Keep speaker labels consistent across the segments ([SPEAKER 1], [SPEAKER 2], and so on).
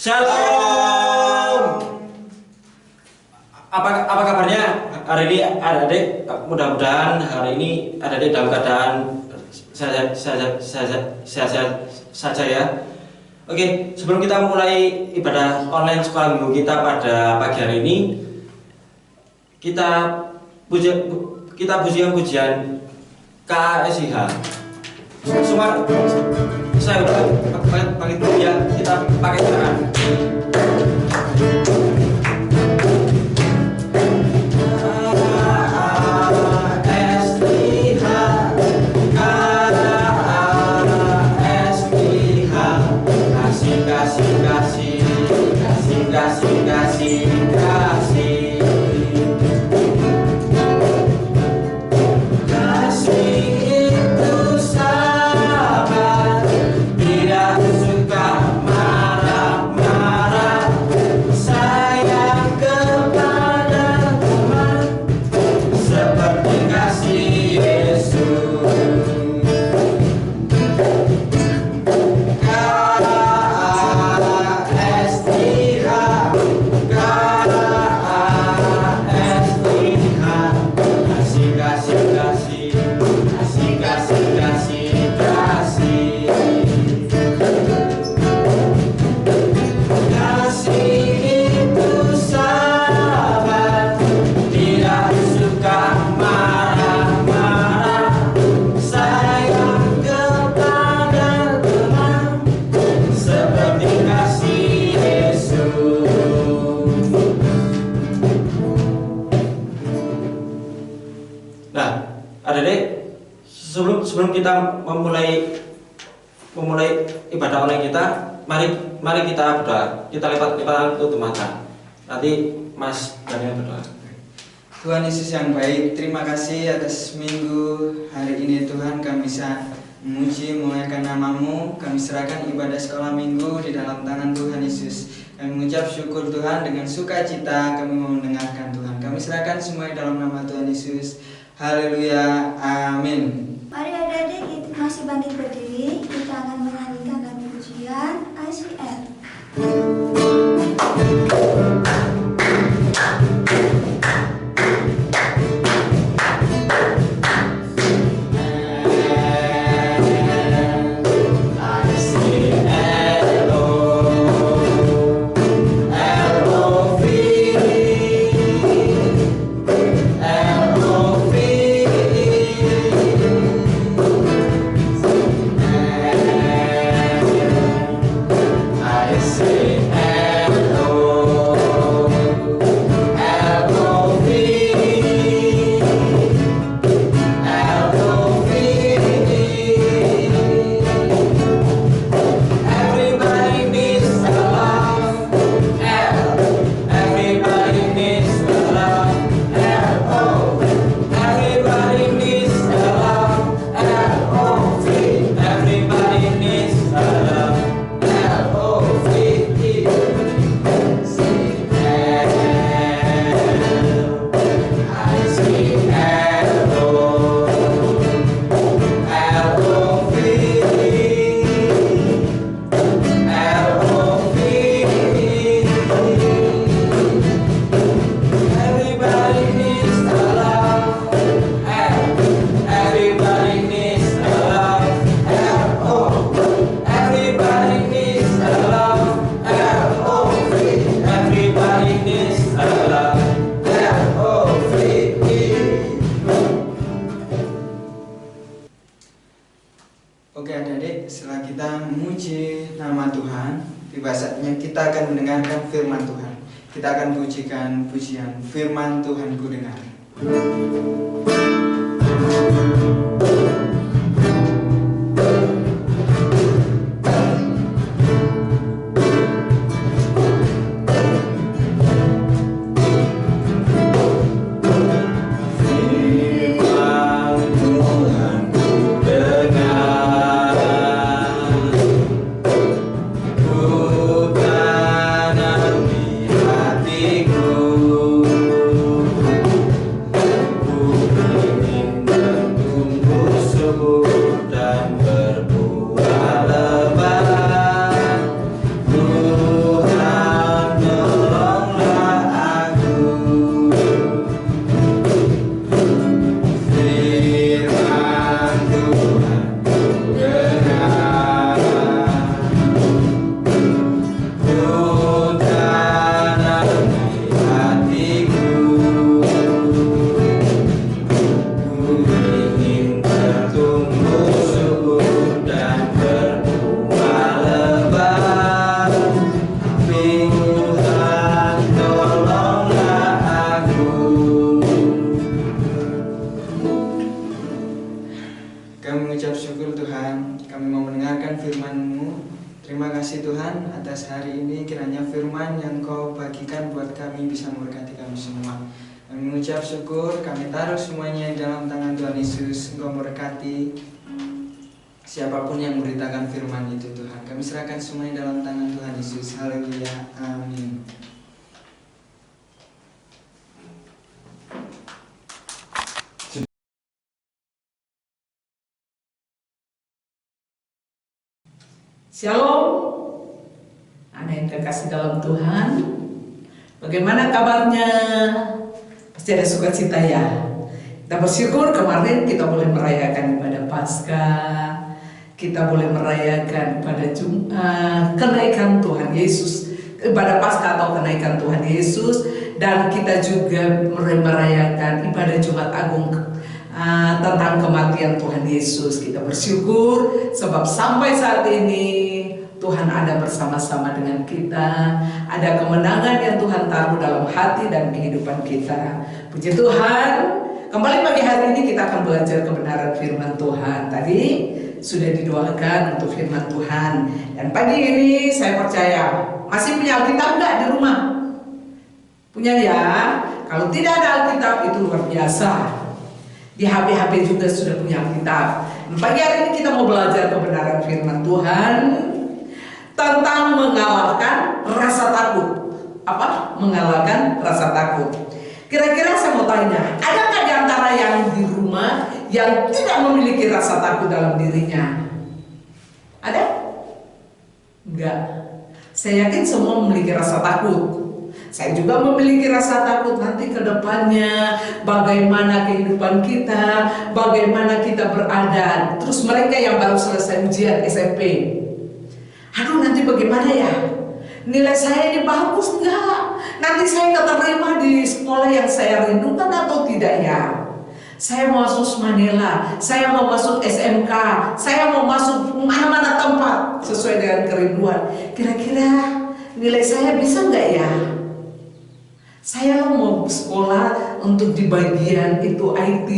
[SPEAKER 1] Shalom. Apa kabarnya hari ini adik-adik? Mudah-mudahan hari ini adik-adik dalam keadaan sehat saja ya. Oke, sebelum kita mulai ibadah online sekolah minggu kita pada pagi hari ini, kita pujikan pujian KSIH. Semua saya udah pakai ya, kita pakai tangan. Sebelum kita memulai ibadah online kita, mari kita berdoa. Kita lipat tutup mata. Nanti Mas Daniel berdoa.
[SPEAKER 2] Tuhan Yesus yang baik, terima kasih atas minggu hari ini Tuhan. Kami bisa memuji memuliakan nama-Mu. Kami serahkan ibadah sekolah minggu di dalam tangan Tuhan Yesus. Kami mengucap syukur Tuhan, dengan sukacita kami mau mendengarkan Tuhan. Kami serahkan semuanya dalam nama Tuhan Yesus. Haleluya, amin.
[SPEAKER 3] Mari adik-adik masih bangkit berdiri, kita akan menyanyikan lagu pujian ICR.
[SPEAKER 2] Oke adik-adik, setelah kita memuji nama Tuhan, tiba saatnya kita akan mendengarkan firman Tuhan. Kita akan pujikan pujian firman Tuhan ku dengar.
[SPEAKER 1] Hatiku
[SPEAKER 2] atas hari ini, kiranya firman yang Kau bagikan buat kami bisa memberkati kami semua. Kami mengucap syukur, kami taruh semuanya di dalam tangan Tuhan Yesus. Engkau memberkati siapapun yang memberitakan firman itu Tuhan. Kami serahkan semuanya dalam tangan Tuhan Yesus. Haleluya, amin.
[SPEAKER 4] Shalom, anak yang terkasih dalam Tuhan. Bagaimana kabarnya? Pasti ada sukacita ya. Kita bersyukur kemarin kita boleh merayakan ibadah Paskah. Kita boleh merayakan pada Jumat kenaikan Tuhan Yesus, ibadah Paskah atau kenaikan Tuhan Yesus. Dan kita juga merayakan ibadah Jumat Agung tentang kematian Tuhan Yesus. Kita bersyukur sebab sampai saat ini Tuhan ada bersama-sama dengan kita. Ada kemenangan yang Tuhan taruh dalam hati dan kehidupan kita. Puji Tuhan. Kembali pagi hari ini kita akan belajar kebenaran firman Tuhan. Tadi sudah didoakan untuk firman Tuhan. Dan pagi ini saya percaya masih punya Alkitab enggak di rumah? Punya ya. Kalau tidak ada Alkitab itu luar biasa. Di HP-HP juga sudah punya Alkitab. Pagi hari ini kita mau belajar kebenaran firman Tuhan tentang mengalahkan rasa takut. Apa? Mengalahkan rasa takut. Kira-kira saya mau tanya, adakah di antara yang di rumah yang tidak memiliki rasa takut dalam dirinya? Ada? Enggak. Saya yakin semua memiliki rasa takut. Saya juga memiliki rasa takut nanti ke depannya, bagaimana kehidupan kita, bagaimana kita berada. Terus mereka yang baru selesai ujian SMP, aduh nanti bagaimana ya? Nilai saya ini bagus enggak? Nanti saya keterima di sekolah yang saya rindukan atau tidak ya? Saya mau masuk Manila, saya mau masuk SMK, saya mau masuk mana-mana tempat sesuai dengan kerinduan. Kira-kira nilai saya bisa enggak ya? Saya mau sekolah untuk di bagian itu IT,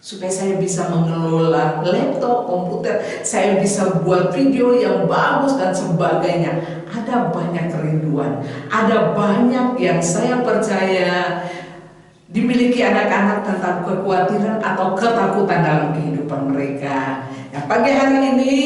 [SPEAKER 4] supaya saya bisa mengelola laptop, komputer, saya bisa buat video yang bagus dan sebagainya. Ada banyak kerinduan, ada banyak yang saya percaya dimiliki anak-anak tentang kekhawatiran atau ketakutan dalam kehidupan mereka. Nah, pagi hari ini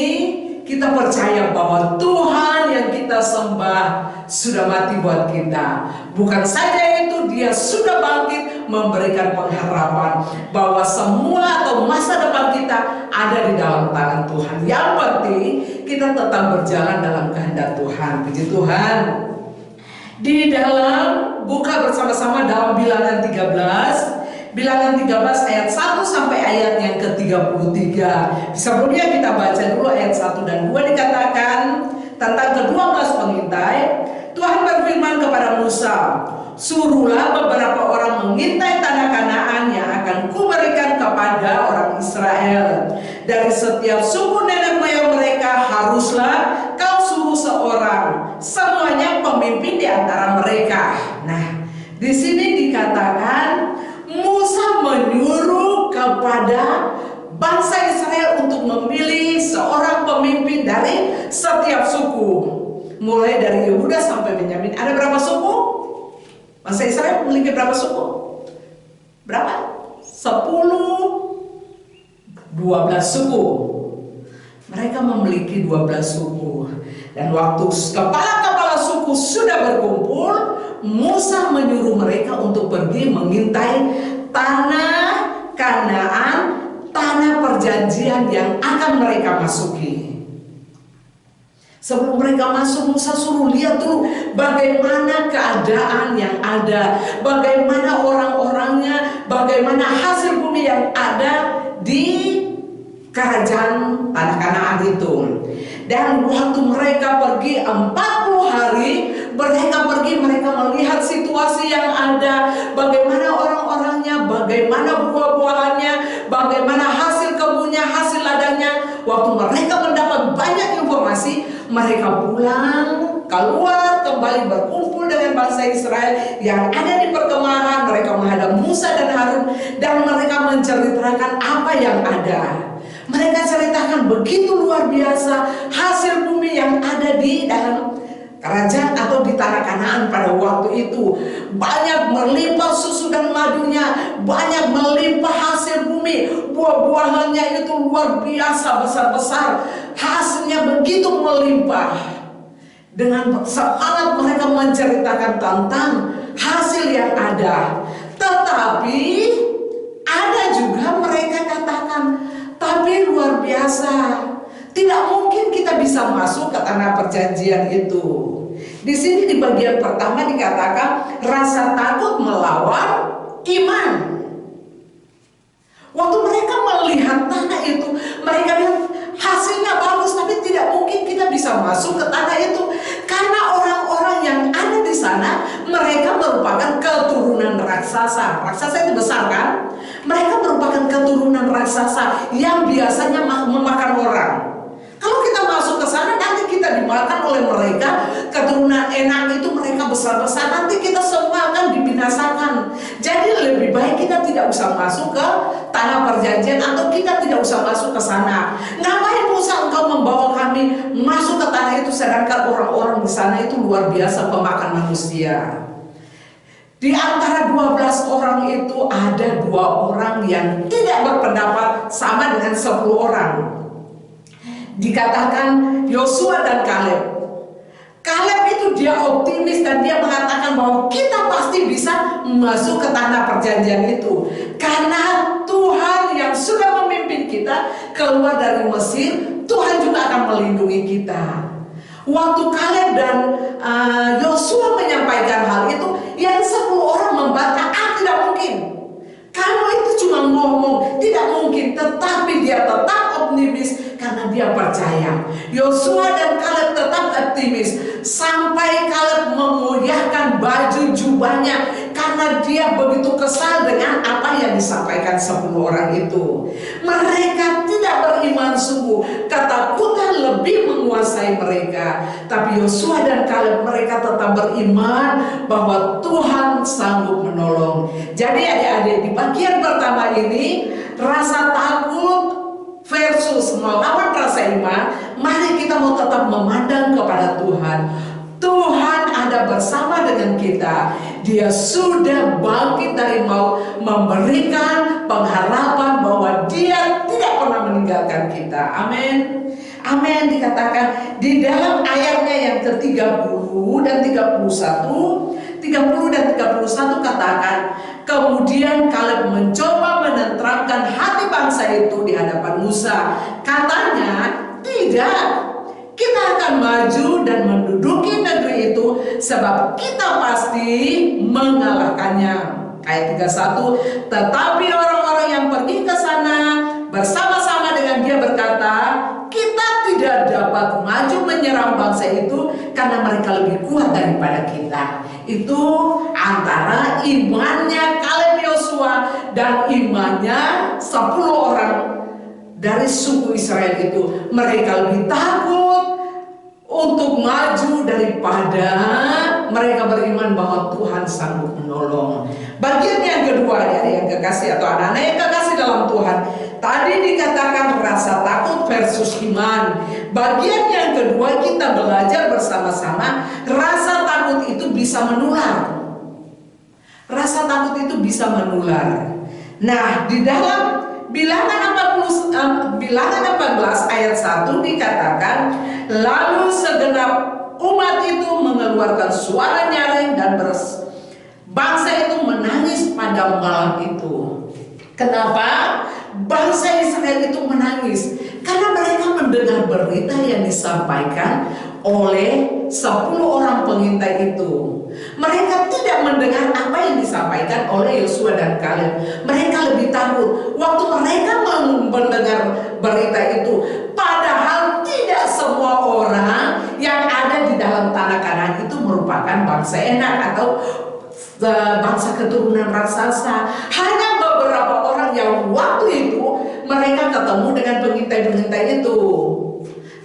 [SPEAKER 4] kita percaya bahwa Tuhan yang kita sembah sudah mati buat kita. Bukan saja itu, Dia sudah bangkit memberikan pengharapan bahwa semua atau masa depan kita ada di dalam tangan Tuhan. Yang penting kita tetap berjalan dalam kehendak Tuhan. Puji Tuhan. Di dalam buka bersama-sama dalam Bilangan 13. Bilangan 13 ayat 1 sampai ayat yang ke-33. Sebelumnya kita baca dulu ayat 1 dan 2 dikatakan tentang ke-12 pengintai. Tuhan berfirman kepada Musa, suruhlah beberapa orang mengintai tanah Kanaan yang akan kuberikan kepada orang Israel. Dari setiap suku nenek moyang mereka haruslah kau suruh seorang, semuanya pemimpin di antara mereka. Nah, di sini dikatakan Musa menyuruh kepada bangsa Israel untuk memilih seorang pemimpin dari setiap suku. Mulai dari Yehuda sampai Benyamin. Ada berapa suku? Bangsa Israel memiliki berapa suku? Berapa? 12 suku. Mereka memiliki 12 suku. Dan waktu kepala-kepala suku sudah berkumpul, Musa menyuruh mereka untuk pergi mengintai tanah Kanaan, tanah perjanjian yang akan mereka masuki. Sebelum mereka masuk, Musa suruh lihat dulu bagaimana keadaan yang ada, bagaimana orang-orangnya, bagaimana hasil bumi yang ada di kerajaan tanah Kanaan itu. Dan waktu mereka pergi 40 hari, mereka melihat situasi yang ada, bagaimana orang-orangnya, bagaimana buah-buahannya, bagaimana hasil kebunnya, hasil ladangnya. Waktu mereka mendapat banyak informasi, mereka pulang, keluar, kembali berkumpul dengan bangsa Israel yang ada di perkemahan. Mereka menghadap Musa dan Harun dan mereka menceritakan apa yang ada. Mereka ceritakan begitu luar biasa hasil bumi yang ada di dalam kerajaan atau di tanah Kanaan pada waktu itu. Banyak melimpah susu dan madunya, banyak melimpah hasil bumi, buah-buahannya itu luar biasa besar-besar, hasilnya begitu melimpah. Dengan semangat mereka menceritakan tentang hasil yang ada. Tetapi ada juga mereka katakan, tapi luar biasa, tidak mungkin kita bisa masuk ke tanah perjanjian itu. Di sini di bagian pertama dikatakan rasa takut melawan iman. Waktu mereka melihat tanah itu, mereka bilang hasilnya bagus, tapi tidak mungkin kita bisa masuk ke tanah itu karena orang-orang yang ada di sana mereka merupakan keturunan raksasa. Raksasa itu besar kan? Mereka merupakan keturunan raksasa yang biasanya memakan orang. Kalau kita masuk ke sana nanti kita dimakan oleh mereka. Keturunan enak itu mereka besar-besar, nanti kita semua akan dibinasakan. Jadi lebih baik kita tidak usah masuk ke tanah perjanjian, atau kita tidak usah masuk ke sana. Ngapain Musa engkau membawa kami masuk ke tanah itu, sedangkan orang-orang di sana itu luar biasa pemakan manusia. Di antara 12 orang itu ada 2 orang yang tidak berpendapat sama dengan 10 orang. Dikatakan Yosua dan Kaleb. Kaleb itu dia optimis dan dia mengatakan bahwa kita pasti bisa masuk ke tanah perjanjian itu, karena Tuhan yang sudah memimpin kita keluar dari Mesir, Tuhan juga akan melindungi kita. Waktu Kaleb dan Yosua menyampaikan hal itu, yang 10 orang membantah, tidak mungkin. Kamu itu cuma ngomong, tidak mungkin. Tetapi dia tetap optimis karena dia percaya. Yosua dan Kaleb tetap optimis sampai Kaleb mengoyahkan baju jubahnya karena dia begitu kesal dengan apa yang disampaikan 10 orang itu. Mereka tidak beriman sungguh, ketakutan lebih menguasai mereka. Tapi Yosua dan Kaleb mereka tetap beriman bahwa Tuhan sanggup menolong. Jadi adik-adik, di bagian pertama ini rasa takut versus melawan rasa iman. Mari kita mau tetap memandang kepada Tuhan. Tuhan ada bersama dengan kita. Dia sudah bangkit dari maut, memberikan pengharapan bahwa Dia tidak pernah meninggalkan kita. Amin. Amin. Dikatakan di dalam ayatnya yang ke-30 dan 31, 30 dan 31 katakan, kemudian Kaleb mencoba menenteramkan hati bangsa itu di hadapan Musa. Katanya, tidak, kita akan maju dan menduduki negeri itu sebab kita pasti mengalahkannya. Ayat 31, tetapi orang-orang yang pergi ke sana bersama-sama dengan dia berkata, kita tidak dapat maju menyerang bangsa itu karena mereka lebih kuat daripada kita. Itu antara imannya Kaleb Yosua dan imannya 10 orang dari suku Israel itu. Mereka lebih takut untuk maju daripada mereka beriman bahwa Tuhan sanggup menolong. Bagian yang kedua dari yang kekasih atau anak-anak yang kekasih dalam Tuhan, tadi dikatakan rasa takut versus iman. Bagian yang kedua kita belajar bersama-sama, rasa takut itu bisa menular. Rasa takut itu bisa menular. Nah, di dalam Bilangan 14 ayat 1 dikatakan, lalu segenap umat itu mengeluarkan suara nyaring dan bangsa itu menangis pada malam itu. Kenapa bangsa Israel itu menangis? Karena mereka mendengar berita yang disampaikan oleh 10 orang pengintai itu. Mereka tidak mendengar apa yang disampaikan oleh Yosua dan Kaleb. Mereka lebih takut waktu mereka mendengar berita itu. Padahal tidak semua orang yang ada di dalam tanah Kanaan itu merupakan bangsa enak atau bangsa keturunan raksasa. Hanya beberapa orang yang waktu itu mereka ketemu dengan pengintai-pengintai itu.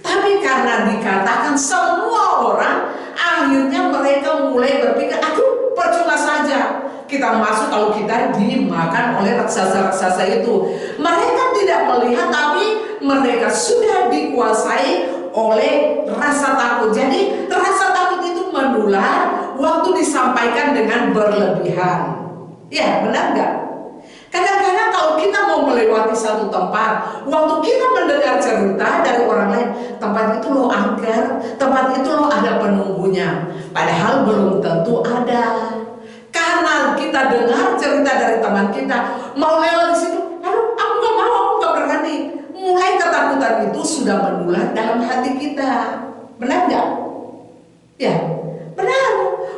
[SPEAKER 4] Tapi karena dikatakan semua orang, akhirnya mereka mulai berpikir, aduh percuma saja kita masuk kalau kita dimakan oleh raksasa-raksasa itu. Mereka tidak melihat, tapi mereka sudah dikuasai oleh rasa takut. Jadi rasa takut itu menular waktu disampaikan dengan berlebihan. Ya, benar nggak? Kadang-kadang kalau kita mau melewati satu tempat, waktu kita mendengar cerita dari orang lain, tempat itu loh angker, tempat itu loh ada penunggunya, padahal belum tentu ada. Karena kita dengar cerita dari teman kita, mau lewat di situ, aduh aku nggak mau, aku nggak berani. Mulai ketakutan itu sudah menular dalam hati kita. Benar nggak? Ya, benar.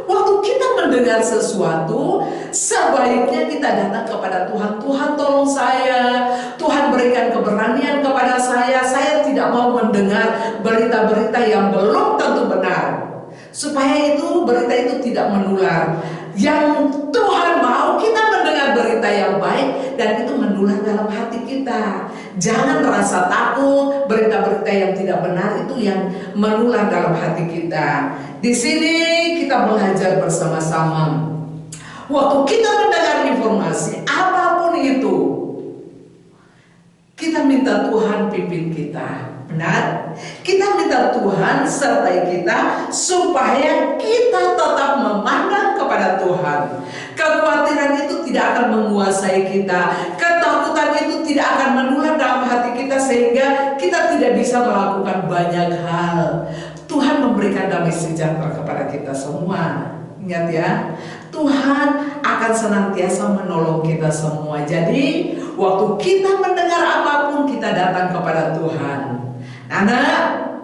[SPEAKER 4] Waktu kita mendengar sesuatu, sebaiknya kita datang kepada Tuhan. Tuhan tolong saya, Tuhan berikan keberanian kepada saya. Saya tidak mau mendengar berita-berita yang belum tentu benar, supaya itu berita itu tidak menular. Yang Tuhan mau kita mendengar berita yang baik dan itu menular dalam hati kita. Jangan rasa takut, berita-berita yang tidak benar itu yang menular dalam hati kita. Di sini kita belajar bersama-sama. Waktu kita mendengar informasi apapun itu, kita minta Tuhan pimpin kita. Benar? Kita minta Tuhan sertai kita supaya kita tetap memandang kepada Tuhan. Kekhawatiran itu tidak akan menguasai kita. Ketakutan itu tidak akan menular dalam hati kita sehingga kita tidak bisa melakukan banyak hal. Tuhan memberikan damai sejahtera kepada kita semua. Ingat ya, Tuhan akan senantiasa menolong kita semua. Jadi waktu kita mendengar apapun, kita datang kepada Tuhan. Anak,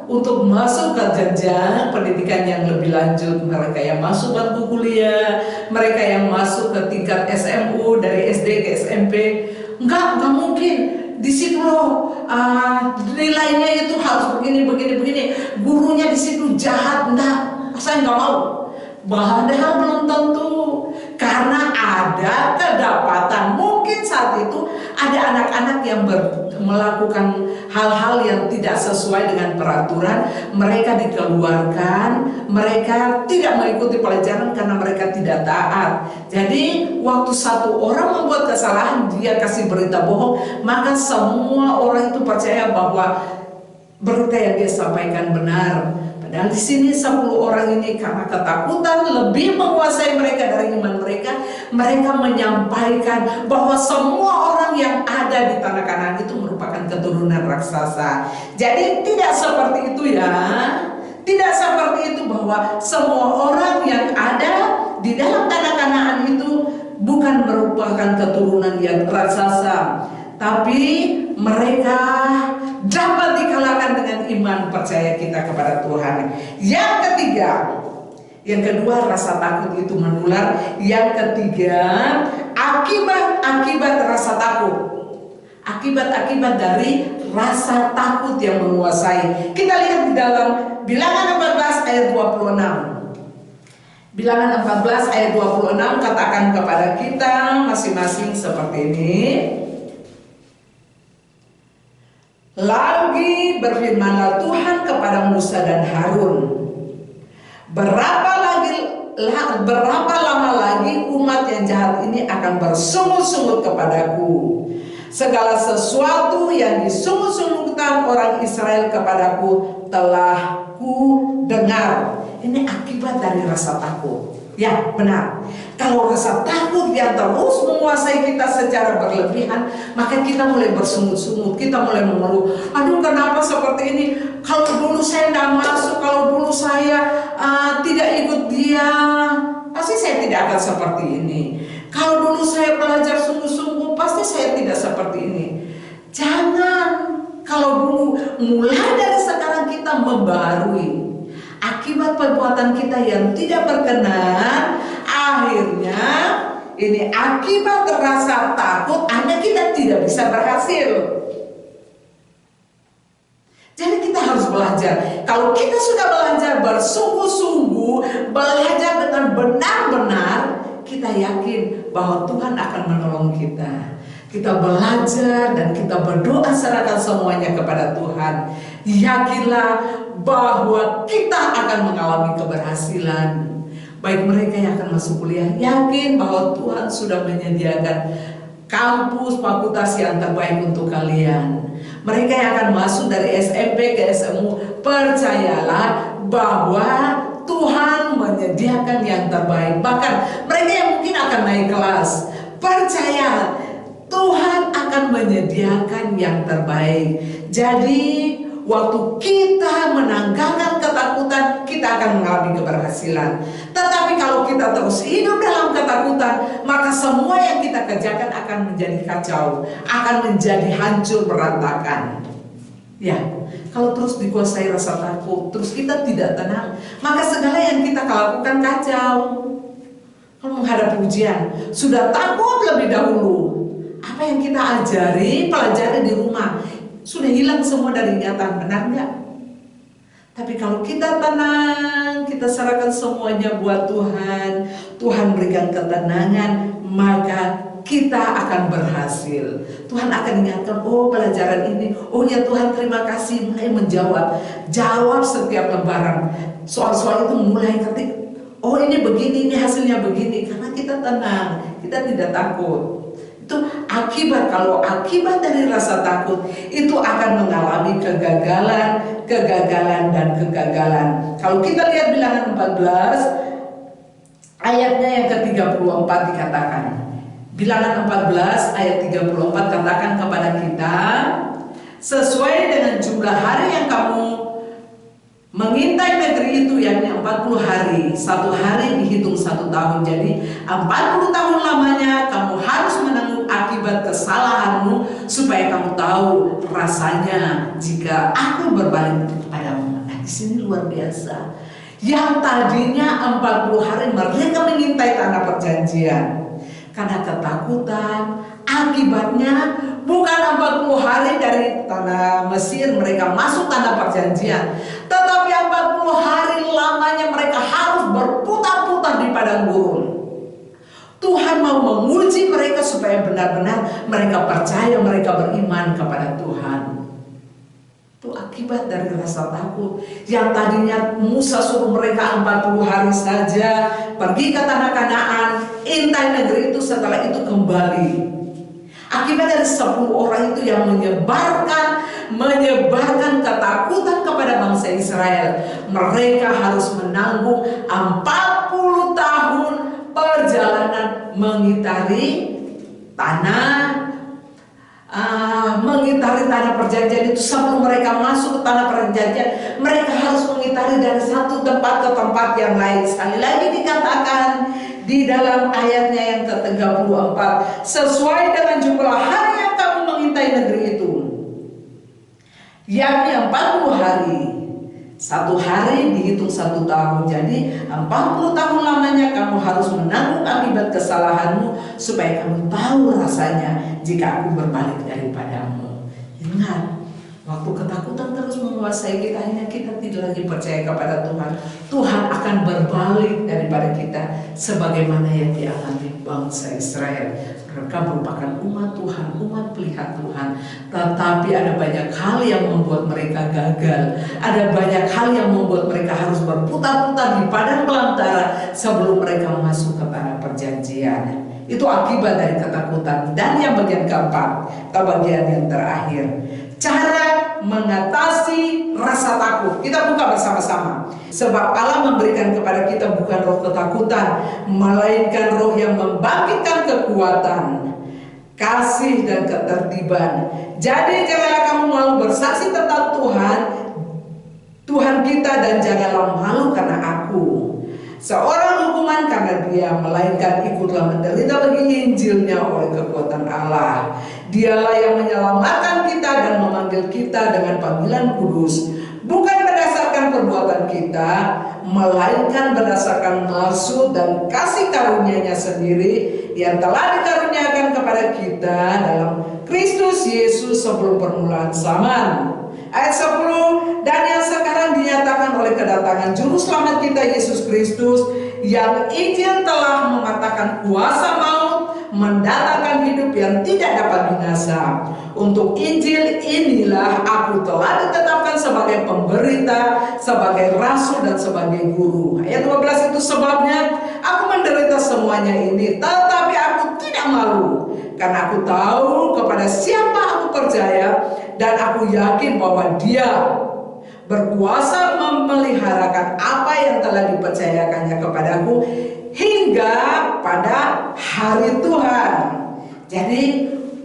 [SPEAKER 4] untuk masuk ke jenjang pendidikan yang lebih lanjut, mereka yang masuk bangku kuliah, mereka yang masuk ke tingkat SMU dari SD ke SMP, enggak mungkin. Di situ loh nilainya itu harus begini. Gurunya di situ jahat, enggak, saya nggak mau. Padahal belum tentu, karena ada kedapatan. Mungkin saat itu ada anak-anak yang melakukan hal-hal yang tidak sesuai dengan peraturan. Mereka dikeluarkan, mereka tidak mengikuti pelajaran karena mereka tidak taat. Jadi waktu satu orang membuat kesalahan, dia kasih berita bohong, maka semua orang itu percaya bahwa berita yang dia sampaikan benar. Dan di sini 10 orang ini karena ketakutan lebih menguasai mereka dari iman mereka, mereka menyampaikan bahwa semua orang yang ada di tanah Kanaan itu merupakan keturunan raksasa. Jadi tidak seperti itu ya. Tidak seperti itu bahwa semua orang yang ada di dalam tanah Kanaan itu bukan merupakan keturunan yang raksasa, tapi mereka dapat dikalahkan dengan iman percaya kita kepada Tuhan. Yang ketiga, yang kedua rasa takut itu menular. Yang ketiga, akibat rasa takut. Akibat dari rasa takut yang menguasai. Kita lihat di dalam Bilangan 14 ayat 26. Bilangan 14 ayat 26 katakan kepada kita masing-masing seperti ini. Lagi berfirmanlah Tuhan kepada Musa dan Harun, berapa lama lagi umat yang jahat ini akan bersungut-sungut kepadaku? Segala sesuatu yang disungut-sungutkan orang Israel kepadaku telah ku dengar. Ini akibat dari rasa takut. Ya, benar. Kalau rasa takut yang terus menguasai kita secara berlebihan, maka kita mulai bersungut-sungut, kita mulai mengeluh. Aduh, kenapa seperti ini? Kalau dulu saya tidak masuk, kalau dulu saya tidak ikut dia, pasti saya tidak akan seperti ini. Kalau dulu saya belajar sungguh-sungguh, pasti saya tidak seperti ini. Jangan. Kalau dulu, mulai dari sekarang kita membaharui. Akibat perbuatan kita yang tidak berkenan, akhirnya ini akibat rasa takut, akhirnya kita tidak bisa berhasil. Jadi kita harus belajar. Kalau kita sudah belajar bersungguh-sungguh, belajar dengan benar-benar, kita yakin bahwa Tuhan akan menolong kita. Kita belajar dan kita berdoa serahkan semuanya kepada Tuhan. Yakinlah bahwa kita akan mengalami keberhasilan. Baik mereka yang akan masuk kuliah, yakin bahwa Tuhan sudah menyediakan kampus, fakultas yang terbaik untuk kalian. Mereka yang akan masuk dari SMP ke SMU, percayalah bahwa Tuhan menyediakan yang terbaik. Bahkan mereka yang mungkin akan naik kelas, percaya Tuhan akan menyediakan yang terbaik. Jadi waktu kita menanggalkan ketakutan, kita akan mengalami keberhasilan. Tetapi kalau kita terus hidup dalam ketakutan, maka semua yang kita kerjakan akan menjadi kacau, akan menjadi hancur berantakan. Ya, kalau terus dikuasai rasa takut, terus kita tidak tenang, maka segala yang kita lakukan kacau. Kalau menghadapi ujian, sudah takut lebih dahulu. Apa yang kita pelajari di rumah, sudah hilang semua dari ingatan, benar nggak? Tapi kalau kita tenang, kita serahkan semuanya buat Tuhan, Tuhan berikan ketenangan, maka kita akan berhasil. Tuhan akan ingatkan, oh pelajaran ini, oh ya Tuhan terima kasih, mulai jawab setiap lembaran. Soal-soal itu mulai ketik, oh ini begini, ini hasilnya begini, karena kita tenang, kita tidak takut. Itu akibat, kalau akibat dari rasa takut itu akan mengalami kegagalan dan kegagalan. Kalau kita lihat Bilangan 14 ayatnya yang ke-34 dikatakan, Bilangan 14 ayat 34 katakan kepada kita, sesuai dengan jumlah hari yang kamu mengintai negeri itu, yakni 40 hari, satu hari dihitung 1 tahun. Jadi 40 tahun lamanya kamu harus menanggung akibat kesalahanmu, supaya kamu tahu rasanya jika aku berbalik kepadamu. Nah, di sini luar biasa. Yang tadinya 40 hari mereka mengintai tanah perjanjian, karena ketakutan, akibatnya bukan 40 hari dari tanah Mesir mereka masuk tanah perjanjian, tetapi 40 hari lamanya mereka harus berputar-putar di padang gurun. Tuhan mau menguji mereka supaya benar-benar mereka percaya, mereka beriman kepada Tuhan. Itu akibat dari rasa takut. Yang tadinya Musa suruh mereka 40 hari saja pergi ke tanah Kanaan, intai negeri itu, setelah itu kembali. Akibat dari 10 orang itu yang menyebarkan ketakutan kepada bangsa Israel. Mereka harus menanggung 40 tahun perjalanan mengitari tanah perjanjian itu. Sebelum mereka masuk ke tanah perjanjian, mereka harus mengitari dari satu tempat ke tempat yang lain. Sekali lagi dikatakan di dalam ayatnya yang ke-34, sesuai dengan jumlah hari yang kamu mengintai negeri itu, yakni 40 hari. Satu hari dihitung 1 tahun. Jadi 40 tahun lamanya kamu harus menanggung akibat kesalahanmu, supaya kamu tahu rasanya jika aku berbalik daripadamu. Ingat, waktu ketakutan terus menguasai kita, hanya kita tidak lagi percaya kepada Tuhan, Tuhan akan berbalik daripada kita, sebagaimana yang dialami bangsa Israel. Mereka merupakan umat Tuhan, umat pelihat Tuhan, tetapi ada banyak hal yang membuat mereka gagal. Ada banyak hal yang membuat mereka harus berputar-putar di padang belantara sebelum mereka masuk ke tanah perjanjian. Itu akibat dari ketakutan. Dan yang bagian keempat, atau bagian yang terakhir, cara mengatasi rasa takut. Kita buka bersama-sama. Sebab Allah memberikan kepada kita bukan roh ketakutan, melainkan roh yang membangkitkan kekuatan, kasih dan ketertiban. Jadi janganlah kamu malu bersaksi tentang Tuhan kita, dan janganlah malu karena aku seorang hukuman karena dia, melainkan ikutlah menderita bagi Injilnya oleh kekuatan Allah. Dialah yang menyelamatkan kita dan memanggil kita dengan panggilan kudus, bukan berdasarkan perbuatan kita, melainkan berdasarkan maksud dan kasih karunia-Nya sendiri yang telah dikaruniakan kepada kita dalam Kristus Yesus sebelum permulaan zaman. Ayat 10, dan yang sekarang dinyatakan oleh kedatangan Juru Selamat kita Yesus Kristus, yang Injil telah mematahkan kuasa maut, mendatangkan hidup yang tidak dapat binasa. Untuk Injil inilah aku telah ditetapkan sebagai pemberita, sebagai rasul dan sebagai guru. Ayat 12, itu sebabnya aku menderita semuanya ini, tetapi aku tidak malu, karena aku tahu kepada siapa aku percaya dan aku yakin bahwa Dia berkuasa memeliharakan apa yang telah dipercayakannya kepadaku hingga pada hari Tuhan. Jadi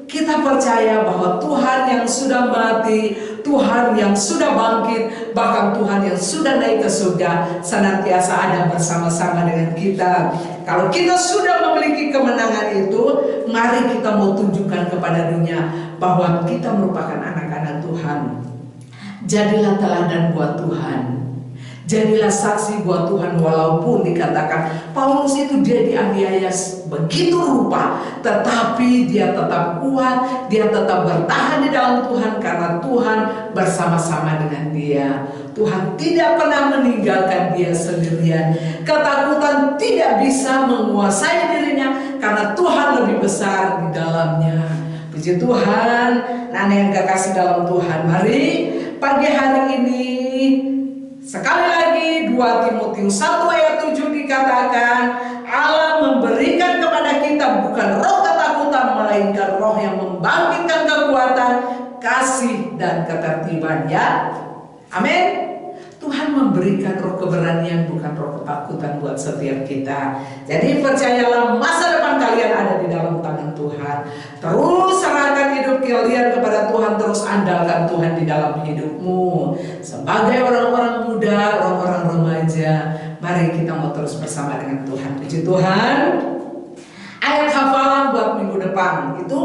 [SPEAKER 4] kita percaya bahwa Tuhan yang sudah mati, Tuhan yang sudah bangkit, bahkan Tuhan yang sudah naik ke surga senantiasa ada bersama-sama dengan kita. Kalau kita sudah memiliki kemenangan itu, mari kita mau tunjukkan kepada dunia bahwa kita merupakan anak-anak Tuhan. Jadilah teladan buat Tuhan. Jadilah saksi buat Tuhan, walaupun dikatakan Paulus itu dia dianiaya begitu rupa, tetapi dia tetap kuat, dia tetap bertahan di dalam Tuhan karena Tuhan bersama-sama dengan dia. Tuhan tidak pernah meninggalkan dia sendirian. Ketakutan tidak bisa menguasai dirinya karena Tuhan lebih besar di dalamnya. Puji Tuhan, anak yang kekasih dalam Tuhan, mari pagi hari ini sekali lagi 2 Timotius 1 ayat 7 dikatakan Allah memberikan kepada kita bukan roh ketakutan melainkan roh yang membangkitkan kekuatan, kasih dan ketertiban, ya. Amin. Tuhan memberikan roh keberanian bukan roh ketakutan buat setiap kita. Jadi percayalah masa depan kalian ada di dalam tangan Tuhan. Terus serahkan hidup kalian kepada Tuhan, terus andalkan Tuhan di dalam hidupmu. Sebagai orang-orang muda, orang-orang remaja, mari kita mau terus bersama dengan Tuhan. Puji Tuhan. Ayat hafalan buat minggu depan itu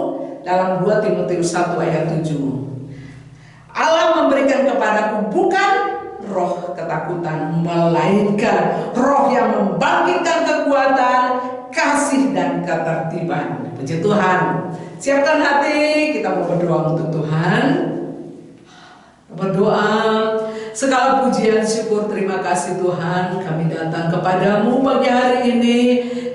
[SPEAKER 4] dalam 2 Timotius 1 ayat 7. Allah memberikan kepadaku bukan roh ketakutan, melainkan roh yang membangkitkan kekuatan, kasih dan ketertiban. Puji Tuhan. Siapkan hati, kita mau berdoa untuk Tuhan. Berdoa. Segala pujian, syukur, terima kasih Tuhan, kami datang kepadamu pagi hari ini.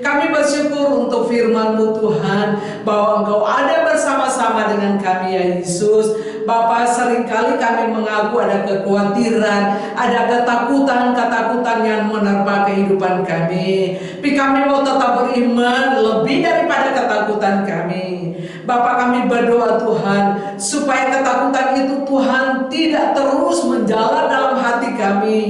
[SPEAKER 4] Kami bersyukur untuk firman-Mu Tuhan, bahwa Engkau ada bersama-sama dengan kami ya Yesus. Bapa, seringkali kami mengaku ada kekhawatiran, ada ketakutan yang menerpa kehidupan kami. Tapi kami mau tetap beriman lebih daripada ketakutan kami. Bapa, kami berdoa Tuhan, supaya ketakutan itu Tuhan tidak terus menjalar dalam hati kami.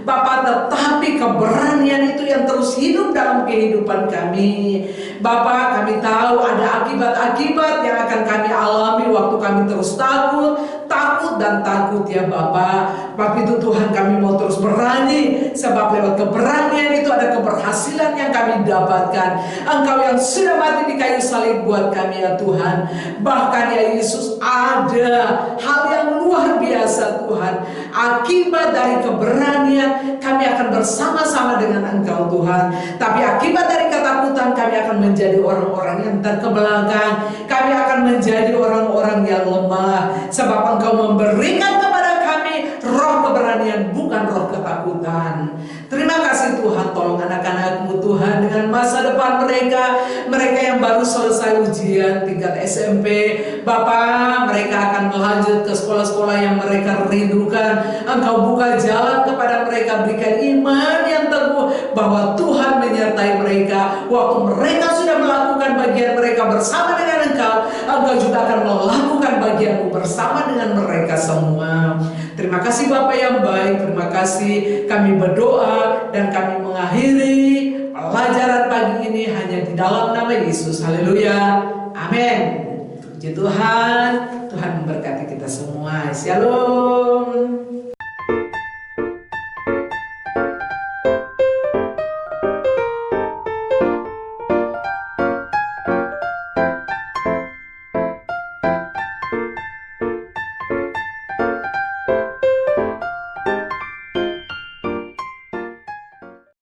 [SPEAKER 4] Bapa, tetapi keberanian itu yang terus hidup dalam kehidupan kami. Bapa, kami tahu ada akibat-akibat yang akan kami alami waktu kami terus takut dan takut ya Bapa. Tapi itu Tuhan, kami mau terus berani, sebab lewat keberanian itu ada keberhasilan yang kami dapatkan. Engkau yang sudah mati di kayu salib buat kami ya Tuhan. Bahkan ya Yesus, ada hal yang luar biasa Tuhan. Akibat dari keberanian kami akan bersama-sama dengan Engkau Tuhan. Tapi akibat dari ketakutan kami akan menjadi orang-orang yang terkebelakang. Kami akan menjadi orang-orang yang lemah, sebab Engkau memberikan kepada kami roh keberanian bukan roh ketakutan. Terima kasih Tuhan, tolong anak-anak-Mu Tuhan dengan masa depan mereka yang baru selesai ujian tingkat SMP. Bapa, mereka akan melanjut ke sekolah-sekolah yang mereka rindukan. Engkau buka jalan kepada mereka, berikan iman yang teguh bahwa Tuhan menyertai mereka. Waktu mereka sudah melakukan bagian mereka bersama dengan Engkau, Engkau juga akan melakukan bagian-Mu bersama dengan mereka semua. Terima kasih Bapa yang baik, terima kasih. Kami berdoa dan kami mengakhiri pelajaran pagi ini hanya di dalam nama Yesus. Haleluya. Amin. Puji Tuhan. Tuhan memberkati kita semua. Shalom.